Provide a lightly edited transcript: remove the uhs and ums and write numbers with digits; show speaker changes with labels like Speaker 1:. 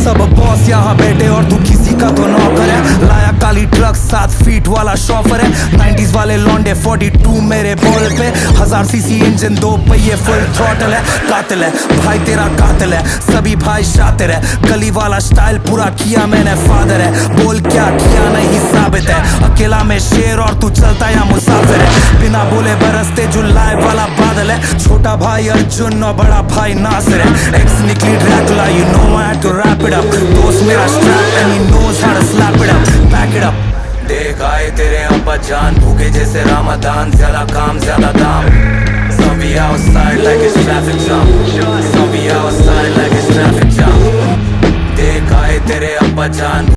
Speaker 1: सब बॉस यहाँ बैठे और तू किसी का तो नौकर है। लाया काली ट्रक 7 फीट वाला शॉफर है। 90s वाले लौंडे 42 मेरे बॉल पे। 1000 सीसी इंजन 2 पहिए फुल थ्रॉटल है। कातिल है भाई तेरा कातिल है, सभी भाई शातिर है। गली वाला स्टाइल पूरा किया मैंने फादर है। बोल क्या किया नहीं साबित है। अकेला में शेर और तू चलता या मुसाफिर है। बिना बोले बरसते जो लाइव वाला बादल है। छोटा भाई अर्जुन और बड़ा भाई नासिर है। एक्स निकली Dracula, you know I had to wrap it up। दोस्त मेरा strap and he knows how to slap it up, back it up। देख आए तेरे अब्बा जान, भूखे जैसे रामदान, ज्यादा काम ज्यादा दाम। Some be outside like it's traffic jam, some be outside like it's traffic jam। देख आए तेरे अब्बा जान।